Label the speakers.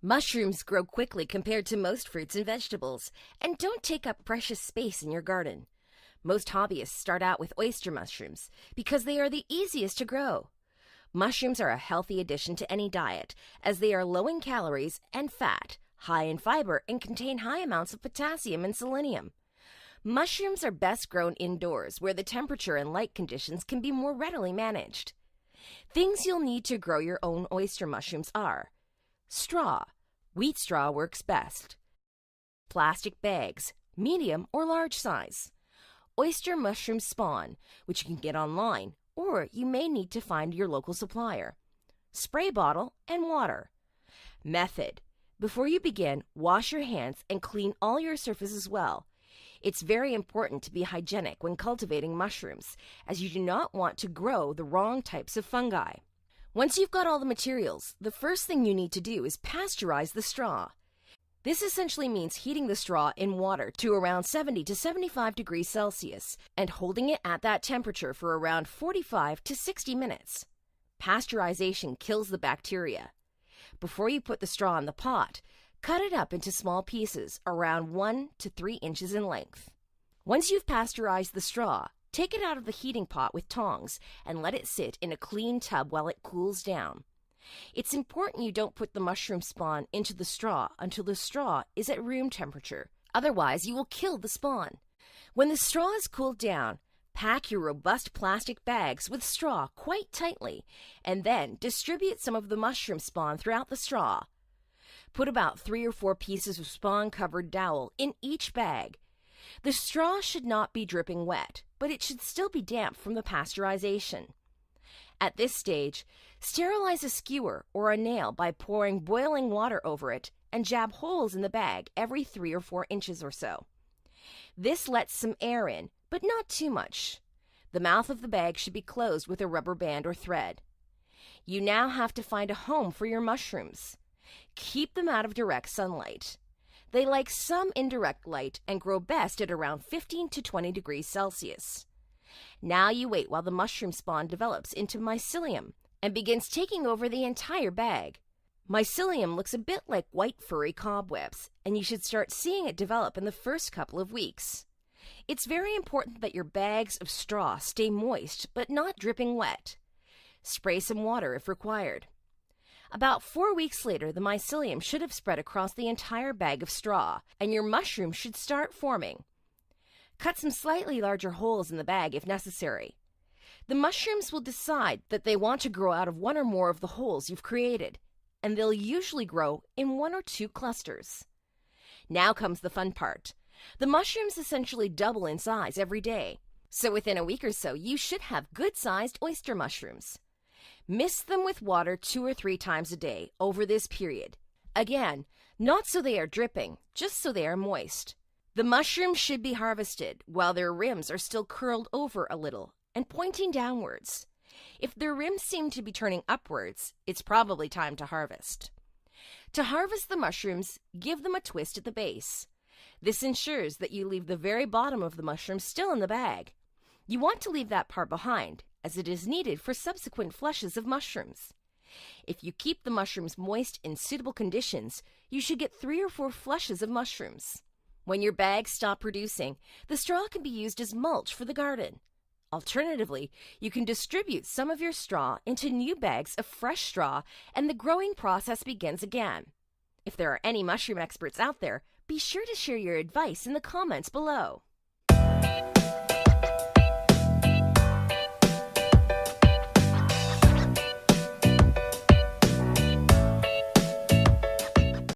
Speaker 1: Mushrooms grow quickly compared to most fruits and vegetables and don't take up precious space in your garden. Most hobbyists start out with oyster mushrooms because they are the easiest to grow. Mushrooms are a healthy addition to any diet as they are low in calories and fat, high in fiber, and contain high amounts of potassium and selenium. Mushrooms are best grown indoors where the temperature and light conditions can be more readily managed. Things you'll need to grow your own oyster mushrooms are straw. Wheat straw works best. Plastic bags, medium or large size. Oyster mushroom spawn, which you can get online, or you may need to find your local supplier. Spray bottle and water. Method: before you begin, wash your hands and clean all your surfaces well. It's very important to be hygienic when cultivating mushrooms, as you do not want to grow the wrong types of fungi. Once you've got all the materials, the first thing you need to do is pasteurize the straw. This essentially means heating the straw in water to around 70 to 75 degrees Celsius and holding it at that temperature for around 45 to 60 minutes. Pasteurization kills the bacteria. Before you put the straw in the pot, cut it up into small pieces around 1 to 3 inches in length. Once you've pasteurized the straw, take it out of the heating pot with tongs and let it sit in a clean tub while it cools down. It's important you don't put the mushroom spawn into the straw until the straw is at room temperature. Otherwise, you will kill the spawn. When the straw is cooled down, pack your robust plastic bags with straw quite tightly and then distribute some of the mushroom spawn throughout the straw. Put about 3 or 4 pieces of spawn-covered dowel in each bag. The straw should not be dripping wet, but it should still be damp from the pasteurization. At this stage, sterilize a skewer or a nail by pouring boiling water over it and jab holes in the bag every 3 or 4 inches or so. This lets some air in, but not too much. The mouth of the bag should be closed with a rubber band or thread. You now have to find a home for your mushrooms. Keep them out of direct sunlight. They like some indirect light and grow best at around 15 to 20 degrees Celsius. Now you wait while the mushroom spawn develops into mycelium and begins taking over the entire bag. Mycelium looks a bit like white furry cobwebs, and you should start seeing it develop in the first couple of weeks. It's very important that your bags of straw stay moist but not dripping wet. Spray some water if required. About 4 weeks later, the mycelium should have spread across the entire bag of straw, and your mushroom should start forming. Cut some slightly larger holes in the bag if necessary. The mushrooms will decide that they want to grow out of one or more of the holes you've created, and they'll usually grow in 1 or 2 clusters. Now comes the fun part. The mushrooms essentially double in size every day, so within a week or so you should have good-sized oyster mushrooms. Mist them with water 2 or 3 times a day over this period. Again, not so they are dripping, just so they are moist. The mushrooms should be harvested while their rims are still curled over a little and pointing downwards. If their rims seem to be turning upwards, it's probably time to harvest. To harvest the mushrooms, give them a twist at the base. This ensures that you leave the very bottom of the mushroom still in the bag. You want to leave that part behind, as it is needed for subsequent flushes of mushrooms. If you keep the mushrooms moist in suitable conditions, you should get 3 or 4 flushes of mushrooms. When your bags stop producing, the straw can be used as mulch for the garden. Alternatively, you can distribute some of your straw into new bags of fresh straw and the growing process begins again. If there are any mushroom experts out there, be sure to share your advice in the comments below.